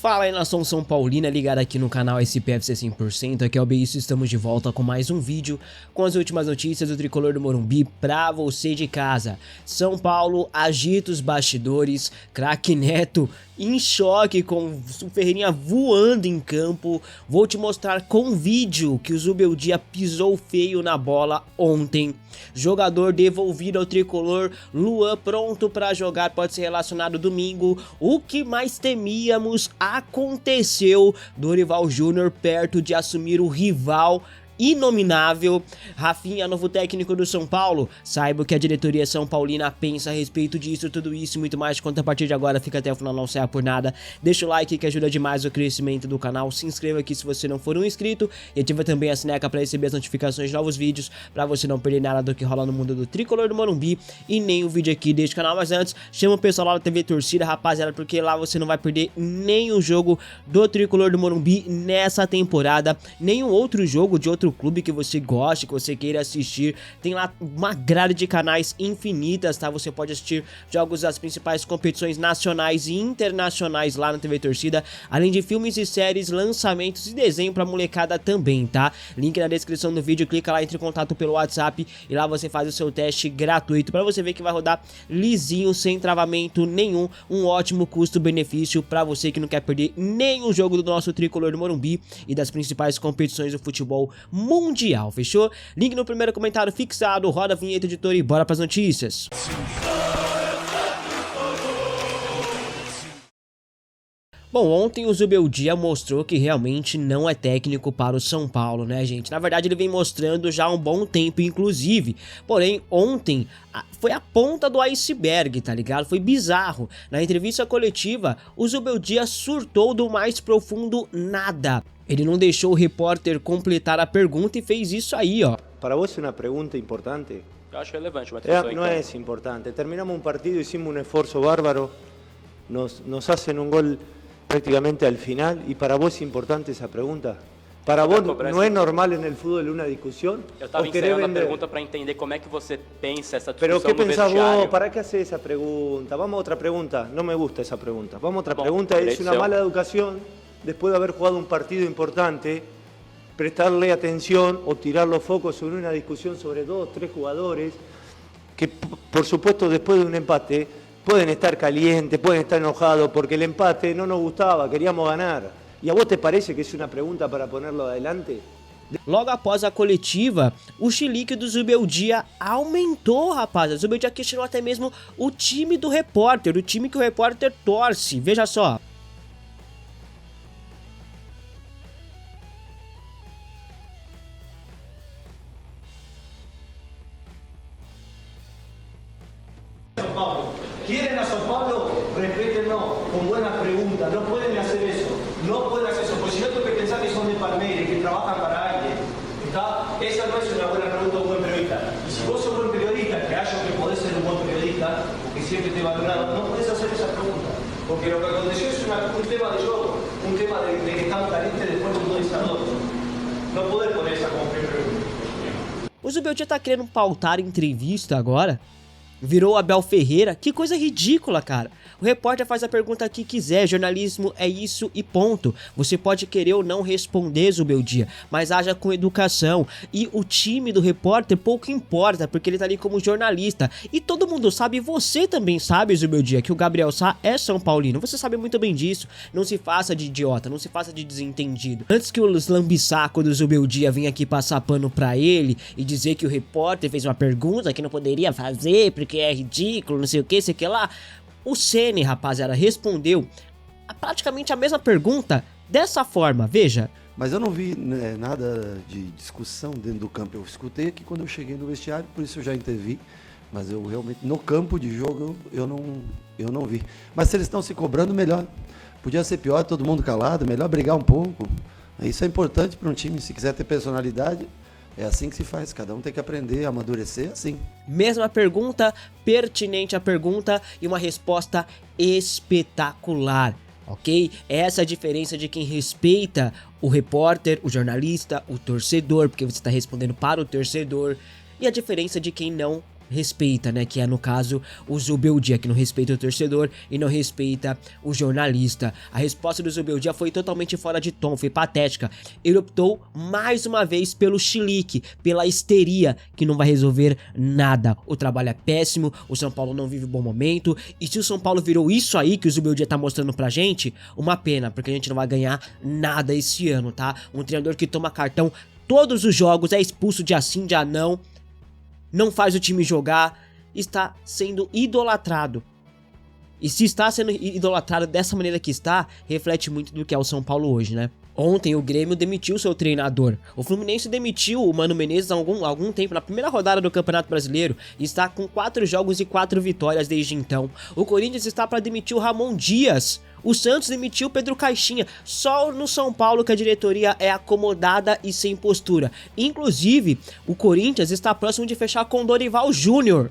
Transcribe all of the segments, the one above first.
Fala aí, nação São Paulina, ligada aqui no canal SPFC 100%, aqui é o Beiço, estamos de volta com mais um vídeo com as últimas notícias do Tricolor do Morumbi pra você de casa. São Paulo agita os bastidores, craque Neto em choque com o Ferreirinha voando em campo. Vou te mostrar com vídeo que o Zubeldia pisou feio na bola ontem. Jogador devolvido ao Tricolor, Luan pronto para jogar, pode ser relacionado domingo. O que mais temíamos aconteceu, Dorival Júnior perto de assumir o rival inominável. Rafinha, novo técnico do São Paulo. Saiba o que a diretoria São Paulina pensa a respeito disso, tudo isso e muito mais. Conta a partir de agora, fica até o final, não saia por nada. Deixa o like que ajuda demais o crescimento do canal. Se inscreva aqui se você não for um inscrito e ativa também a sineca para receber as notificações de novos vídeos, para você não perder nada do que rola no mundo do Tricolor do Morumbi e nem o vídeo aqui deste canal. Mas antes, chama o pessoal lá da TV Torcida, rapaziada, porque lá você não vai perder nem o jogo do Tricolor do Morumbi nessa temporada, nenhum outro jogo de outro clube que você goste, que você queira assistir. Tem lá uma grade de canais infinitas, tá? Você pode assistir jogos das principais competições nacionais e internacionais lá na TV Torcida, além de filmes e séries, lançamentos e desenho pra molecada também, tá? Link na descrição do vídeo, clica lá, entre em contato pelo WhatsApp e lá você faz o seu teste gratuito pra você ver que vai rodar lisinho, sem travamento nenhum, um ótimo custo-benefício pra você que não quer perder nenhum jogo do nosso Tricolor do Morumbi e das principais competições do futebol mundial, fechou? Link no primeiro comentário fixado, roda a vinheta, editor, e bora pras notícias. Bom, ontem o Zubeldia mostrou que realmente não é técnico para o São Paulo, né, gente? Na verdade, ele vem mostrando já há um bom tempo, inclusive. Porém, ontem foi a ponta do iceberg, tá ligado? Foi bizarro. Na entrevista coletiva, o Zubeldia surtou do mais profundo nada. Ele não deixou o repórter completar a pergunta e fez isso aí, ó. Para vos é uma pergunta importante? Eu acho relevante, mas não é importante. Terminamos um partido, hicimos um esforço bárbaro, nos hacen um gol prácticamente al final, e para vos é importante essa pergunta? Para vos não é normal no futebol uma discussão? Eu estava encerrando a pergunta para entender como é que você pensa essa discussão no vestiário. Pero ¿qué pensás vos? ¿Para qué haces esa pregunta? Vamos a otra pregunta. No me gusta esa pregunta. Vamos a otra pregunta. Es una mala educación, después de haber jugado un partido importante, prestarle atención o tirar los focos sobre una discusión sobre 2 o 3 jugadores que, por supuesto, después de un empate pueden estar calientes, pueden estar enojados porque el empate no nos gustaba, queríamos ganar. ¿Y a vos te parece que es una pregunta para ponerlo adelante? Logo após a coletiva, o chilique do Zubeldia aumentou, rapaz. O Zubeldia questionou até mesmo o time do repórter, o time que o repórter torce. Veja só. Quieren a São Paulo, respétenlo con buenas preguntas, no pueden hacer eso, porque si no tengo que pensar que son de Palmeiras, que trabajan para alguien, ¿está? Esa no es una buena pregunta de un buen periodista. Y si vos sos un buen periodista, que hallo que podés ser un buen periodista, porque siempre te he valorado, no podés hacer esa pregunta, porque lo que aconteció es un tema de juego, un tema de que están calientes después de un 2-2. No podés poner esa como pregunta. O Zubeldia tá querendo pautar entrevista agora? Virou Abel Ferreira? Que coisa ridícula, cara. O repórter faz a pergunta que quiser, jornalismo é isso e ponto. Você pode querer ou não responder, Zubeldia, mas haja com educação. E o time do repórter pouco importa, porque ele tá ali como jornalista. E todo mundo sabe, você também sabe, Zubeldia, que o Gabriel Sá é São Paulino. Você sabe muito bem disso. Não se faça de idiota, não se faça de desentendido. Antes que o lambisaco do Zubeldia venha aqui passar pano pra ele e dizer que o repórter fez uma pergunta que não poderia fazer, porque é ridículo, não sei o que, sei o que lá. O Ceni, rapaziada, respondeu praticamente a mesma pergunta dessa forma, veja. Mas eu não vi nada de discussão dentro do campo. Eu escutei aqui quando eu cheguei no vestiário, por isso eu já intervi. Mas eu realmente, no campo de jogo, eu não vi. Mas se eles estão se cobrando, melhor. Podia ser pior, todo mundo calado, melhor brigar um pouco. Isso é importante para um time, se quiser ter personalidade. É assim que se faz, cada um tem que aprender a amadurecer assim. Mesma pergunta, pertinente a pergunta e uma resposta espetacular, ok? Essa é a diferença de quem respeita o repórter, o jornalista, o torcedor, porque você está respondendo para o torcedor, e a diferença de quem não respeita, né, que é no caso o Zubeldia, que não respeita o torcedor e não respeita o jornalista. A resposta do Zubeldia foi totalmente fora de tom, foi patética. Ele optou mais uma vez pelo chilique, pela histeria, que não vai resolver nada. O trabalho é péssimo, o São Paulo não vive um bom momento, e se o São Paulo virou isso aí que o Zubeldia tá mostrando pra gente, uma pena, porque a gente não vai ganhar nada esse ano, tá? Um treinador que toma cartão todos os jogos, é expulso dia sim, dia não faz o time jogar, está sendo idolatrado. E se está sendo idolatrado dessa maneira que está, reflete muito do que é o São Paulo hoje, né? Ontem o Grêmio demitiu seu treinador. O Fluminense demitiu o Mano Menezes há algum tempo, na primeira rodada do Campeonato Brasileiro, e está com 4 jogos e 4 vitórias desde então. O Corinthians está para demitir o Ramon Dias. O Santos demitiu o Pedro Caixinha. Só no São Paulo que a diretoria é acomodada e sem postura. Inclusive, o Corinthians está próximo de fechar com o Dorival Júnior.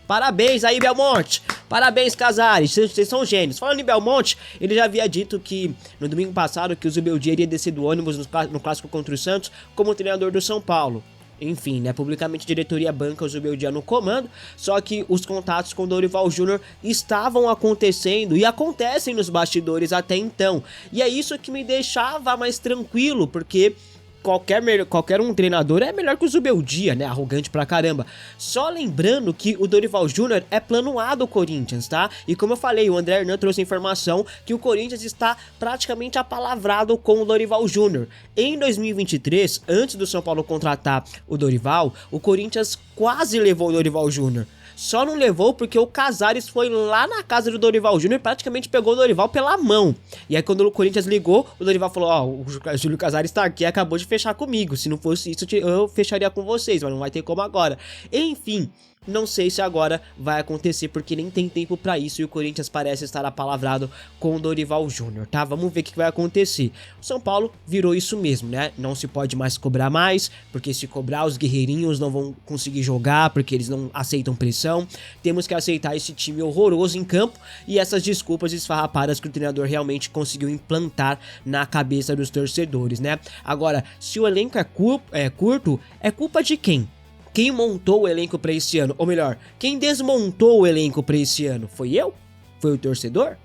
Parabéns aí, Belmonte. Parabéns, Casares. Vocês são gênios. Falando em Belmonte, ele já havia dito que no domingo passado que o Zubeldia iria descer do ônibus no clássico contra o Santos como treinador do São Paulo. Enfim, né, publicamente a diretoria banca o Zubeldia no comando, só que os contatos com o Dorival Júnior estavam acontecendo e acontecem nos bastidores até então. E é isso que me deixava mais tranquilo, porque qualquer um treinador é melhor que o Zubeldia, né? Arrogante pra caramba. Só lembrando que o Dorival Júnior é plano A do Corinthians, tá? E como eu falei, o André Hernan trouxe a informação que o Corinthians está praticamente apalavrado com o Dorival Júnior. Em 2023, antes do São Paulo contratar o Dorival, o Corinthians quase levou o Dorival Júnior. Só não levou porque o Casares foi lá na casa do Dorival Júnior e praticamente pegou o Dorival pela mão. E aí quando o Corinthians ligou, o Dorival falou, o Júlio Casares tá aqui, acabou de fechar comigo. Se não fosse isso, eu fecharia com vocês, mas não vai ter como agora. Enfim, não sei se agora vai acontecer, porque nem tem tempo pra isso e o Corinthians parece estar apalavrado com o Dorival Júnior, tá? Vamos ver o que vai acontecer. O São Paulo virou isso mesmo, né? Não se pode mais cobrar mais, porque se cobrar os guerreirinhos não vão conseguir jogar, porque eles não aceitam pressão. Temos que aceitar esse time horroroso em campo e essas desculpas esfarrapadas que o treinador realmente conseguiu implantar na cabeça dos torcedores, né? Agora, se o elenco é curto, é culpa de quem? Quem montou o elenco pra esse ano? Ou melhor, quem desmontou o elenco pra esse ano? Foi eu? Foi o torcedor?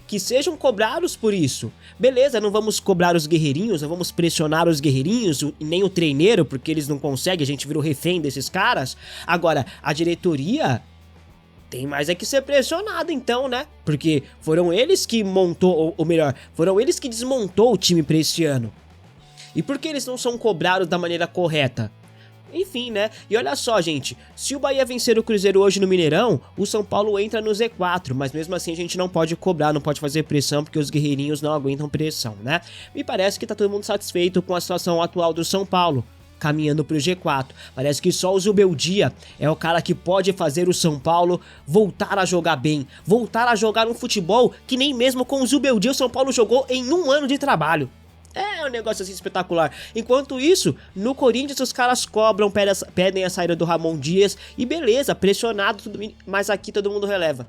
Que sejam cobrados por isso. Beleza, não vamos cobrar os guerreirinhos, não vamos pressionar os guerreirinhos, nem o treineiro, porque eles não conseguem, a gente virou refém desses caras. Agora, a diretoria tem mais é que ser pressionada então, né? Porque foram eles que foram eles que desmontou o time pra esse ano. E por que eles não são cobrados da maneira correta? Enfim, né? E olha só, gente, se o Bahia vencer o Cruzeiro hoje no Mineirão, o São Paulo entra no Z4, mas mesmo assim a gente não pode cobrar, não pode fazer pressão, porque os guerreirinhos não aguentam pressão, né? Me parece que tá todo mundo satisfeito com a situação atual do São Paulo, caminhando pro G4. Parece que só o Zubeldia é o cara que pode fazer o São Paulo voltar a jogar bem, voltar a jogar um futebol que nem mesmo com o Zubeldia o São Paulo jogou em um ano de trabalho. É um negócio assim espetacular. Enquanto isso, no Corinthians os caras cobram, pedem a saída do Ramon Dias e beleza, pressionado, mas aqui todo mundo releva.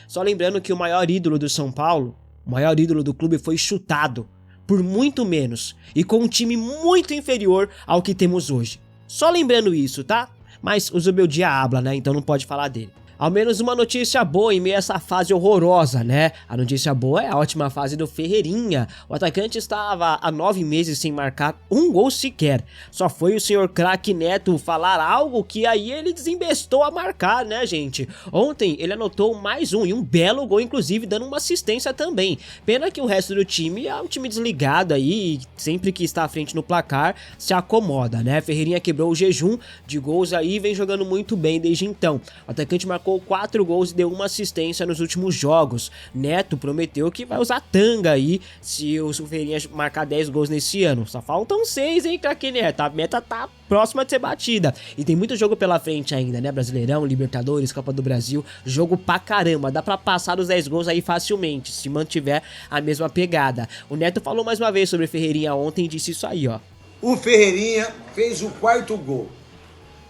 Só lembrando que o maior ídolo do São Paulo, o maior ídolo do clube foi chutado por muito menos e com um time muito inferior ao que temos hoje. Só lembrando isso, tá? Mas o Zubeldia habla, né? Então não pode falar dele. Ao menos uma notícia boa em meio a essa fase horrorosa, né? A notícia boa é a ótima fase do Ferreirinha. O atacante estava há 9 meses sem marcar um gol sequer. Só foi o senhor craque Neto falar algo que aí ele desembestou a marcar, né, gente? Ontem ele anotou mais um, e um belo gol, inclusive, dando uma assistência também. Pena que o resto do time é um time desligado aí, e sempre que está à frente no placar, se acomoda, né? Ferreirinha quebrou o jejum de gols aí e vem jogando muito bem desde então. O atacante marcou 4 gols e deu uma assistência nos últimos jogos. Neto prometeu que vai usar tanga aí se o Ferreirinha marcar 10 gols nesse ano. Só faltam 6, hein, craque Neto? A meta tá próxima de ser batida. E tem muito jogo pela frente ainda, né? Brasileirão, Libertadores, Copa do Brasil. Jogo pra caramba. Dá pra passar os 10 gols aí facilmente, se mantiver a mesma pegada. O Neto falou mais uma vez sobre o Ferreirinha ontem e disse isso aí, ó. O Ferreirinha fez o 4º gol.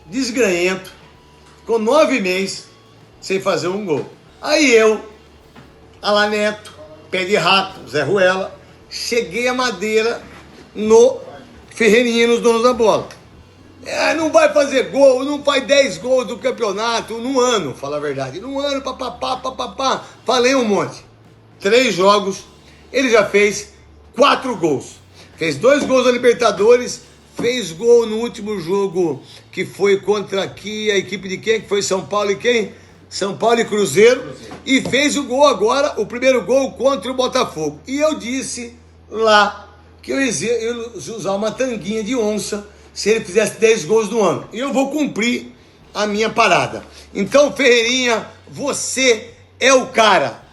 Desgranhento. Ficou 9 meses sem fazer um gol. Aí eu, Alá Neto, Pé de Rato, Zé Ruela, cheguei a madeira no Ferreirinha, nos donos da bola. Não vai fazer gol, não faz 10 gols do campeonato num ano, fala a verdade. Num ano, papapá, falei um monte. 3 jogos, ele já fez 4 gols. Fez 2 gols na Libertadores, fez gol no último jogo que foi contra aqui, a equipe de quem? Que foi São Paulo e quem? São Paulo e Cruzeiro. E fez o gol agora, o primeiro gol contra o Botafogo. E eu disse lá que eu ia usar uma tanguinha de onça se ele fizesse 10 gols no ano. E eu vou cumprir a minha parada. Então, Ferreirinha, você é o cara.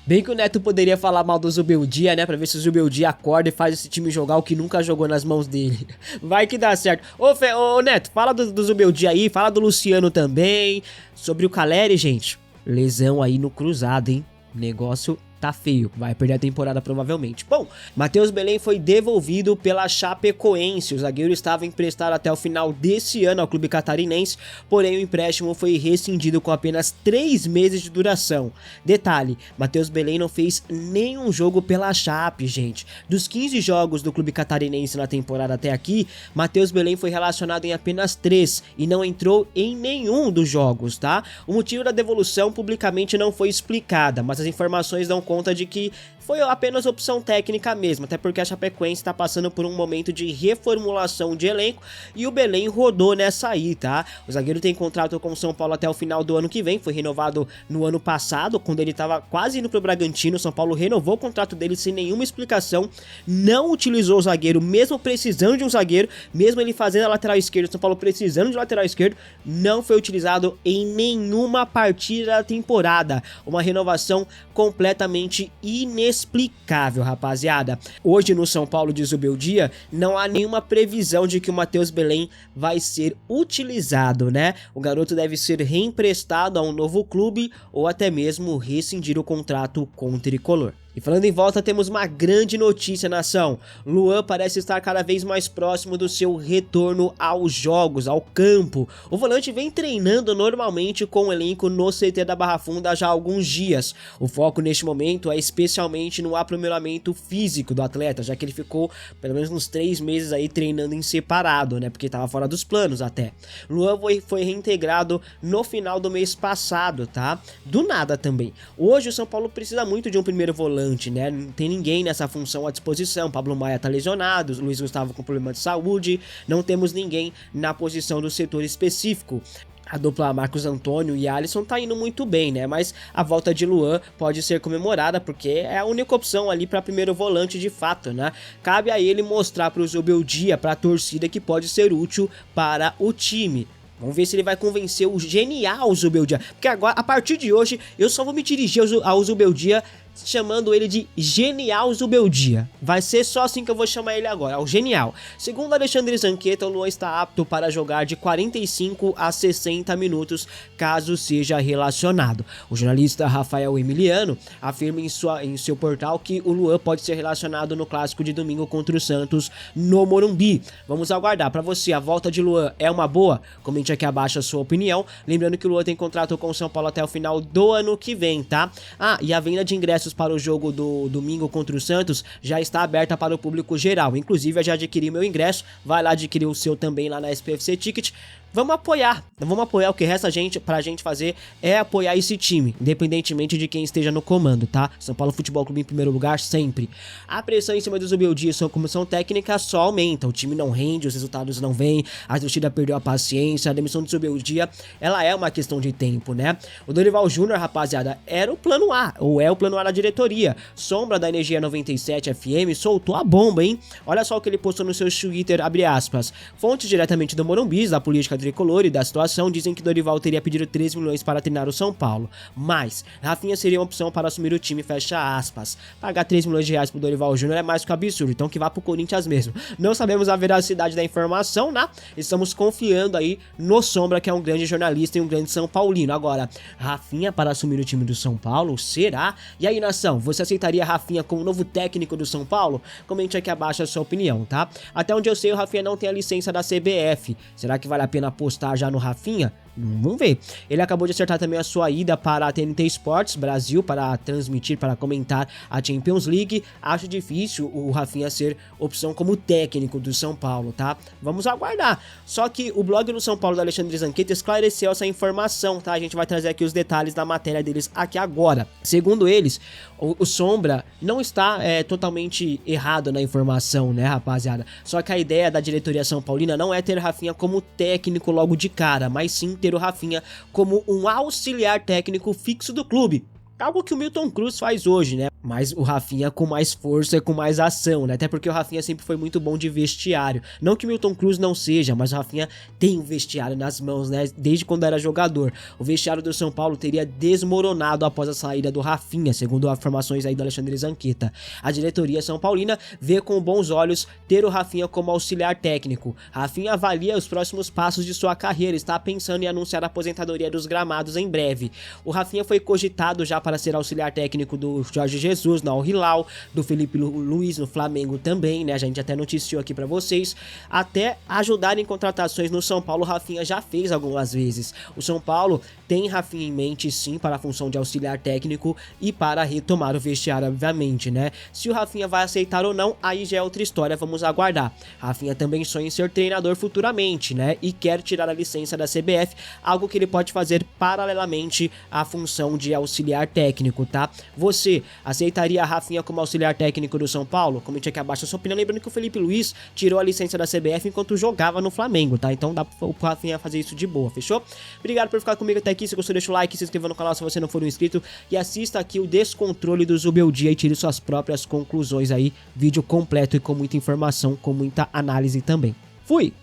Bem que o Neto poderia falar mal do Zubeldia, né? Pra ver se o Zubeldia acorda e faz esse time jogar o que nunca jogou nas mãos dele. Vai que dá certo. Ô Neto, fala do Zubeldia aí, fala do Luciano também. Sobre o Caleri, gente. Lesão aí no cruzado, hein? Negócio tá feio, vai perder a temporada provavelmente. Bom, Matheus Belém foi devolvido pela Chapecoense, o zagueiro estava emprestado até o final desse ano ao clube catarinense, porém o empréstimo foi rescindido com apenas 3 meses de duração. Detalhe, Matheus Belém não fez nenhum jogo pela Chape, gente. Dos 15 jogos do clube catarinense na temporada até aqui, Matheus Belém foi relacionado em apenas 3 e não entrou em nenhum dos jogos, tá? O motivo da devolução publicamente não foi explicada, mas as informações dão conta de que foi apenas opção técnica mesmo, até porque a Chapecoense está passando por um momento de reformulação de elenco e o Belém rodou nessa aí, tá? O zagueiro tem contrato com o São Paulo até o final do ano que vem, foi renovado no ano passado, quando ele estava quase indo pro Bragantino. O São Paulo renovou o contrato dele sem nenhuma explicação, não utilizou o zagueiro, mesmo precisando de um zagueiro, mesmo ele fazendo a lateral esquerda, o São Paulo precisando de lateral esquerdo, não foi utilizado em nenhuma partida da temporada. Uma renovação completamente inexplicável, rapaziada. Hoje no São Paulo de Zubeldia não há nenhuma previsão de que o Matheus Belém vai ser utilizado, né? O garoto deve ser reemprestado a um novo clube ou até mesmo rescindir o contrato com o tricolor. E falando em volta, temos uma grande notícia, nação. Luan parece estar cada vez mais próximo do seu retorno aos jogos, ao campo. O volante vem treinando normalmente com o elenco no CT da Barra Funda já há alguns dias. O foco neste momento é especialmente no aprimoramento físico do atleta, já que ele ficou pelo menos uns 3 meses aí treinando em separado, né? Porque estava fora dos planos até. Luan foi reintegrado no final do mês passado, tá? Do nada também. Hoje o São Paulo precisa muito de um primeiro volante, né? Não tem ninguém nessa função à disposição. Pablo Maia tá lesionado, Luiz Gustavo com problema de saúde, não temos ninguém na posição do setor específico. A dupla Marcos Antônio e Alisson tá indo muito bem, né? Mas a volta de Luan pode ser comemorada porque é a única opção ali para primeiro volante de fato, né? Cabe a ele mostrar para o Zubeldia, para a torcida, que pode ser útil para o time. Vamos ver se ele vai convencer o genial Zubeldia, porque agora, a partir de hoje, eu só vou me dirigir ao Zubeldia chamando ele de Genial Zubeldia. Vai ser só assim que eu vou chamar ele agora, o Genial. Segundo Alexandre Zanqueta, o Luan está apto para jogar de 45 a 60 minutos, caso seja relacionado. O jornalista Rafael Emiliano afirma em seu portal que o Luan pode ser relacionado no clássico de domingo contra o Santos no Morumbi. Vamos aguardar. Para você, a volta de Luan é uma boa? Comente aqui abaixo a sua opinião. Lembrando que o Luan tem contrato com o São Paulo até o final do ano que vem, tá? E a venda de ingressos para o jogo do domingo contra o Santos já está aberta para o público geral. Inclusive, eu já adquiri meu ingresso. Vai lá adquirir o seu também lá na SPFC Ticket. Vamos apoiar. O que resta pra gente fazer é apoiar esse time, independentemente de quem esteja no comando, tá? São Paulo Futebol Clube em primeiro lugar sempre. A pressão em cima do Zubeldia e sua comissão técnica só aumenta. O time não rende, os resultados não vêm, a torcida perdeu a paciência, a demissão do Zubeldia, ela é uma questão de tempo, né? O Dorival Júnior, rapaziada, era o plano A, ou é o plano A da diretoria. Sombra da Energia 97 FM soltou a bomba, hein? Olha só o que ele postou no seu Twitter, abre aspas. Fontes diretamente do Morumbi, da política tricolor e da situação, dizem que Dorival teria pedido 3 milhões para treinar o São Paulo, mas Rafinha seria uma opção para assumir o time, fecha aspas. Pagar 3 milhões de reais pro Dorival Júnior é mais que um absurdo, então que vá pro Corinthians mesmo. Não sabemos a veracidade da informação, né? Estamos confiando aí no Sombra, que é um grande jornalista e um grande São Paulino. Agora, Rafinha para assumir o time do São Paulo, será? E aí, nação, você aceitaria Rafinha como novo técnico do São Paulo? Comente aqui abaixo a sua opinião, tá? Até onde eu sei, o Rafinha não tem a licença da CBF. Será que vale a pena apostar já no Rafinha? Vamos ver. Ele acabou de acertar também a sua ida para a TNT Sports Brasil para transmitir, para comentar a Champions League. Acho difícil o Rafinha ser opção como técnico do São Paulo, tá? Vamos aguardar. Só que o blog do São Paulo do Alexandre Zanqueta esclareceu essa informação, tá? A gente vai trazer aqui os detalhes da matéria deles aqui agora. Segundo eles, o Sombra não está totalmente errado na informação, né, rapaziada? Só que a ideia da diretoria São Paulina não é ter Rafinha como técnico logo de cara, mas sim ter o Rafinha como um auxiliar técnico fixo do clube. Algo que o Milton Cruz faz hoje, né? Mas o Rafinha com mais força e com mais ação, né? Até porque o Rafinha sempre foi muito bom de vestiário. Não que o Milton Cruz não seja, mas o Rafinha tem um vestiário nas mãos, né? Desde quando era jogador. O vestiário do São Paulo teria desmoronado após a saída do Rafinha, segundo as informações aí do Alexandre Zanqueta. A diretoria São Paulina vê com bons olhos ter o Rafinha como auxiliar técnico. Rafinha avalia os próximos passos de sua carreira, está pensando em anunciar a aposentadoria dos gramados em breve. O Rafinha foi cogitado já para ser auxiliar técnico do Jorge Jesus no Al Hilal, do Felipe Luiz no Flamengo também, né? A gente até noticiou aqui pra vocês. Até ajudar em contratações no São Paulo, o Rafinha já fez algumas vezes. O São Paulo tem Rafinha em mente sim para a função de auxiliar técnico e para retomar o vestiário, obviamente, né? Se o Rafinha vai aceitar ou não, aí já é outra história, vamos aguardar. Rafinha também sonha em ser treinador futuramente, né? E quer tirar a licença da CBF, algo que ele pode fazer paralelamente à função de auxiliar técnico, tá? Você aceitaria a Rafinha como auxiliar técnico do São Paulo? Comente aqui abaixo a sua opinião, lembrando que o Felipe Luiz tirou a licença da CBF enquanto jogava no Flamengo, tá? Então dá pro Rafinha fazer isso de boa, fechou? Obrigado por ficar comigo até aqui, se gostou deixa o like, se inscreva no canal se você não for um inscrito e assista aqui o Descontrole do Zubeldia e tire suas próprias conclusões aí, vídeo completo e com muita informação, com muita análise também. Fui!